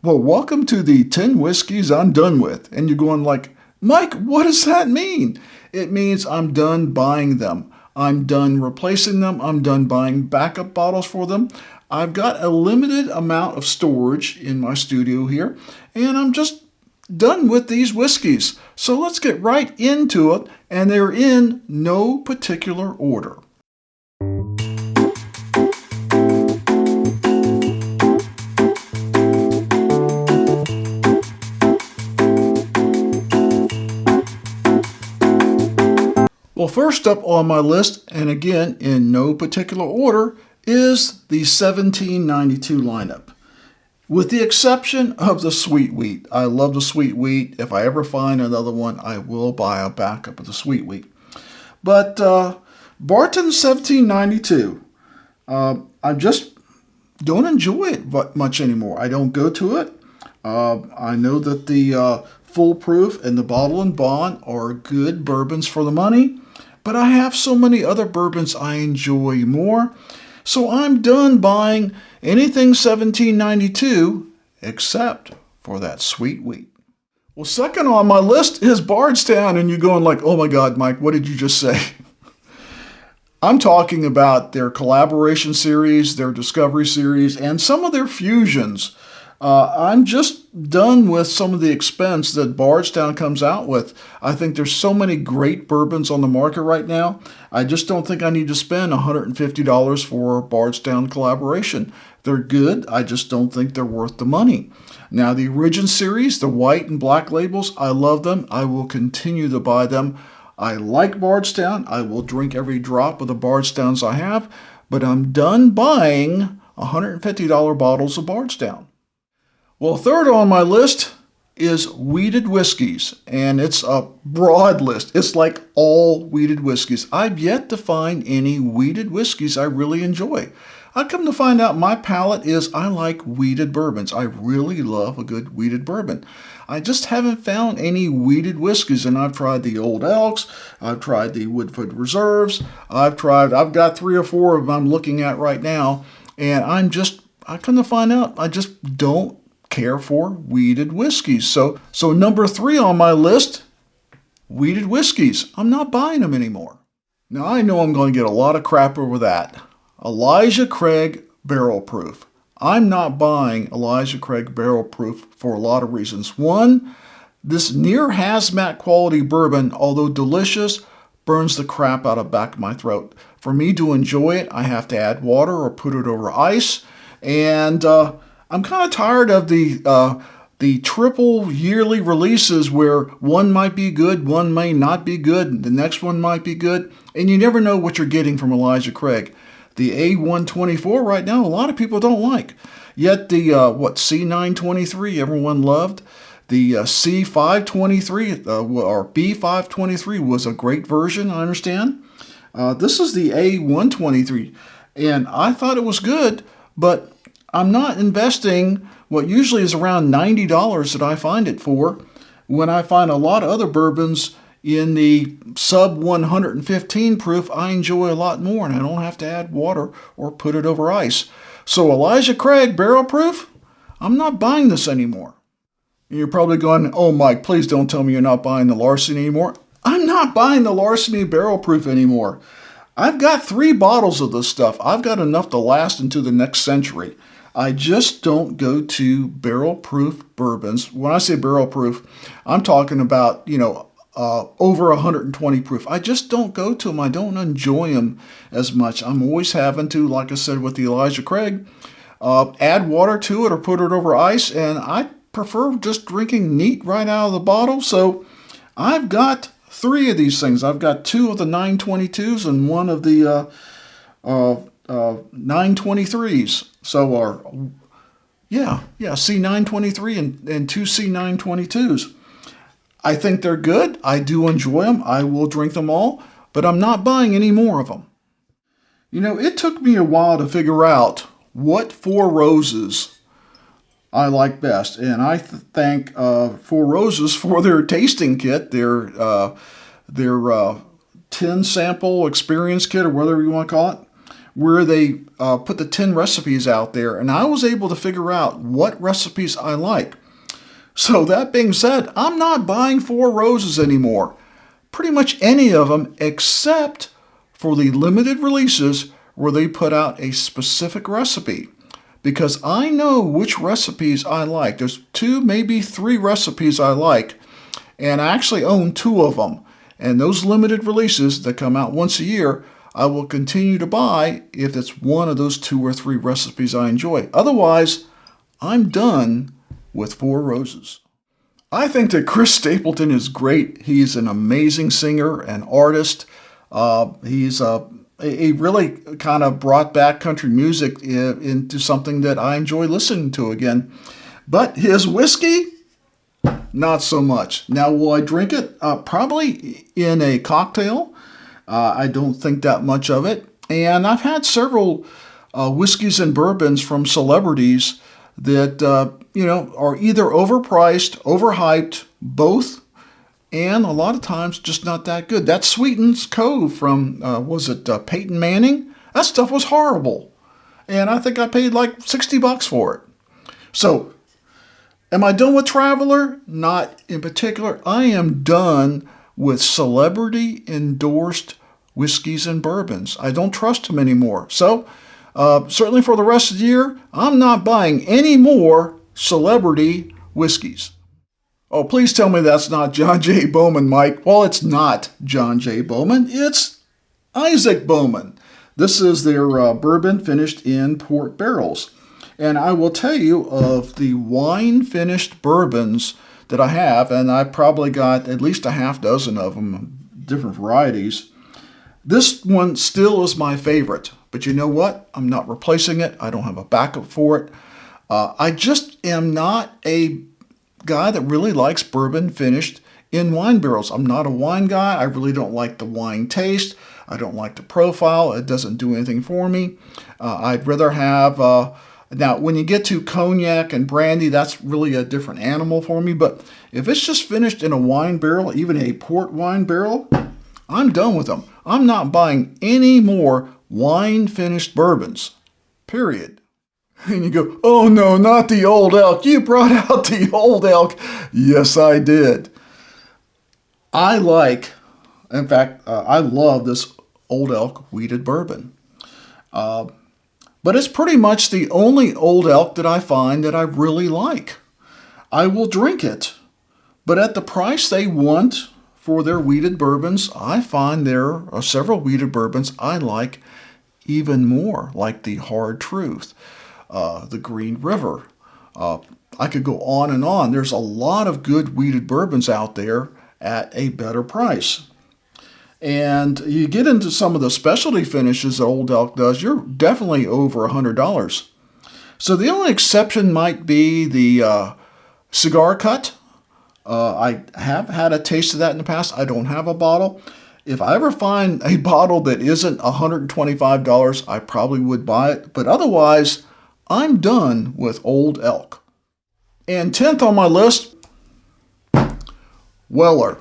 Well, welcome to the 10 whiskeys I'm done with. And you're going like, Mike, what does that mean? It means I'm done buying them. I'm done replacing them. I'm done buying backup bottles for them. I've got a limited amount of storage in my studio here, and I'm just done with these whiskeys. So let's get right into it, and they're in no particular order. Well, first up on my list, and again in no particular order, is the 1792 lineup. With the exception of the sweet wheat. I love the sweet wheat. If I ever find another one, I will buy a backup of the sweet wheat. But Barton 1792, I just don't enjoy it much anymore. I don't go to it. I know that the Foolproof and the Bottle and Bond are good bourbons for the money, but I have so many other bourbons I enjoy more. So I'm done buying anything 1792 except for that sweet wheat. Well, second on my list is Bargetown, and you're going like, oh my God, Mike, what did you just say? I'm talking about their collaboration series, their discovery series, and some of their fusions. I'm just done with some of the expense that Bargetown comes out with. I think there's so many great bourbons on the market right now. I just don't think I need to spend $150 for a Bargetown collaboration. They're good. I just don't think they're worth the money. Now, the Origin series, the white and black labels, I love them. I will continue to buy them. I like Bargetown. I will drink every drop of the Bargetowns I have, but I'm done buying $150 bottles of Bargetown. Well, third on my list is wheated whiskeys, and it's a broad list. It's like all wheated whiskeys. I've yet to find any wheated whiskeys I really enjoy. I come to find out my palate is I like wheated bourbons. I really love a good wheated bourbon. I just haven't found any wheated whiskeys, and I've tried the Old Elks, I've tried the Woodford Reserves, I've got 3 or 4 of them I'm looking at right now, and I come to find out I just don't care for wheated whiskeys. So number 3 on my list, wheated whiskeys. I'm not buying them anymore. Now I know I'm going to get a lot of crap over that. Elijah Craig Barrel Proof. I'm not buying Elijah Craig Barrel Proof for a lot of reasons. One, this near hazmat quality bourbon, although delicious, burns the crap out of the back of my throat. For me to enjoy it, I have to add water or put it over ice, and I'm kind of tired of the triple yearly releases where one might be good, one may not be good, the next one might be good, and you never know what you're getting from Elijah Craig. The A124 right now, a lot of people don't like. Yet the C923 everyone loved. The C523 or B523 was a great version, I understand. This is the A123, and I thought it was good, but I'm not investing what usually is around $90 that I find it for, when I find a lot of other bourbons in the sub 115 proof I enjoy a lot more, and I don't have to add water or put it over ice. So Elijah Craig Barrel Proof, I'm not buying this anymore. You're probably going, oh Mike, please don't tell me you're not buying the Larsen anymore. I'm not buying the Larsen Barrel Proof anymore. I've got 3 bottles of this stuff. I've got enough to last into the next century. I just don't go to barrel proof bourbons. When I say barrel proof, I'm talking about, over 120 proof. I just don't go to them. I don't enjoy them as much. I'm always having to, like I said with the Elijah Craig, add water to it or put it over ice, and I prefer just drinking neat right out of the bottle. So I've got 3 of these things. I've got 2 of the 922s and 1 of the 923s. So C923 and 2 C922s. I think they're good. I do enjoy them. I will drink them all, but I'm not buying any more of them. It took me a while to figure out what 4 Roses I like best, and I thank 4 Roses for their tasting kit, their 10 sample experience kit, or whatever you want to call it. where they put the 10 recipes out there, and I was able to figure out what recipes I like. So that being said, I'm not buying Four Roses anymore. Pretty much any of them except for the limited releases where they put out a specific recipe. Because I know which recipes I like. There's 2, maybe 3 recipes I like, and I actually own 2 of them. And those limited releases that come out once a year, I will continue to buy if it's one of those 2 or 3 recipes I enjoy. Otherwise, I'm done with Four Roses. I think that Chris Stapleton is great. He's an amazing singer and artist. He really kind of brought back country music into something that I enjoy listening to again. But his whiskey, not so much. Now, will I drink it? Probably in a cocktail. I don't think that much of it. And I've had several whiskeys and bourbons from celebrities that, are either overpriced, overhyped, both, and a lot of times just not that good. That Sweetens Cove from, Peyton Manning? That stuff was horrible. And I think I paid like $60 for it. So, am I done with Traveler? Not in particular. I am done with celebrity-endorsed whiskeys and bourbons. I don't trust them anymore. So, certainly for the rest of the year, I'm not buying any more celebrity whiskeys. Oh, please tell me that's not John J. Bowman, Mike. Well, it's not John J. Bowman. It's Isaac Bowman. This is their bourbon finished in port barrels. And I will tell you of the wine-finished bourbons that I have, and I probably got at least a half dozen of them, different varieties. This one still is my favorite. But you know what? I'm not replacing it. I don't have a backup for it. I just am not a guy that really likes bourbon finished in wine barrels. I'm not a wine guy. I really don't like the wine taste. I don't like the profile. It doesn't do anything for me. I'd rather have... now, when you get to cognac and brandy, that's really a different animal for me. But if it's just finished in a wine barrel, even a port wine barrel, I'm done with them. I'm not buying any more wine-finished bourbons. Period. And you go, oh no, not the Old Elk. You brought out the Old Elk. Yes, I did. I love this Old Elk wheated bourbon. But it's pretty much the only Old Elk that I find that I really like. I will drink it, but at the price they want for their wheated bourbons, I find there are several wheated bourbons I like even more, like the Hard Truth, the Green River. I could go on and on. There's a lot of good wheated bourbons out there at a better price. And you get into some of the specialty finishes that Old Elk does, you're definitely over $100. So the only exception might be the cigar cut. I have had a taste of that in the past. I don't have a bottle. If I ever find a bottle that isn't $125, I probably would buy it. But otherwise, I'm done with Old Elk. And 10th on my list, Weller.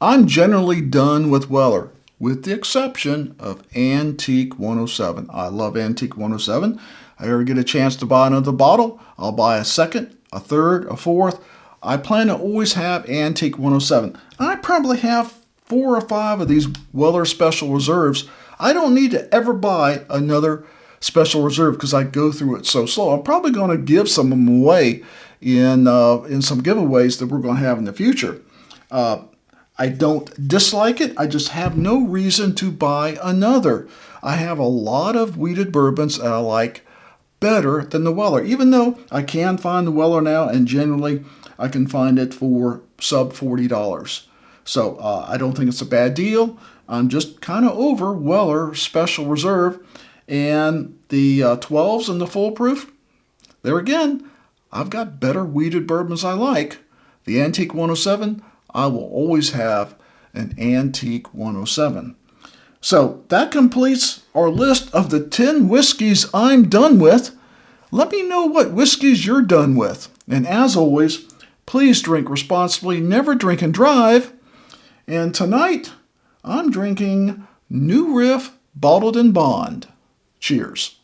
I'm generally done with Weller, with the exception of Antique 107. I love Antique 107. If I ever get a chance to buy another bottle, I'll buy a second, a third, a fourth. I plan to always have Antique 107. I probably have 4 or 5 of these Weller Special Reserves. I don't need to ever buy another Special Reserve because I go through it so slow. I'm probably going to give some of them away in some giveaways that we're going to have in the future. I don't dislike it. I just have no reason to buy another. I have a lot of wheated bourbons that I like better than the Weller, even though I can find the Weller now, and generally I can find it for sub $40. So I don't think it's a bad deal. I'm just kind of over Weller Special Reserve. And the 12s and the Full Proof, there again, I've got better wheated bourbons I like. The Antique 107, I will always have an Antique 107. So that completes our list of the 10 whiskeys I'm done with. Let me know what whiskeys you're done with. And as always, please drink responsibly, never drink and drive. And tonight, I'm drinking New Riff Bottled in Bond. Cheers.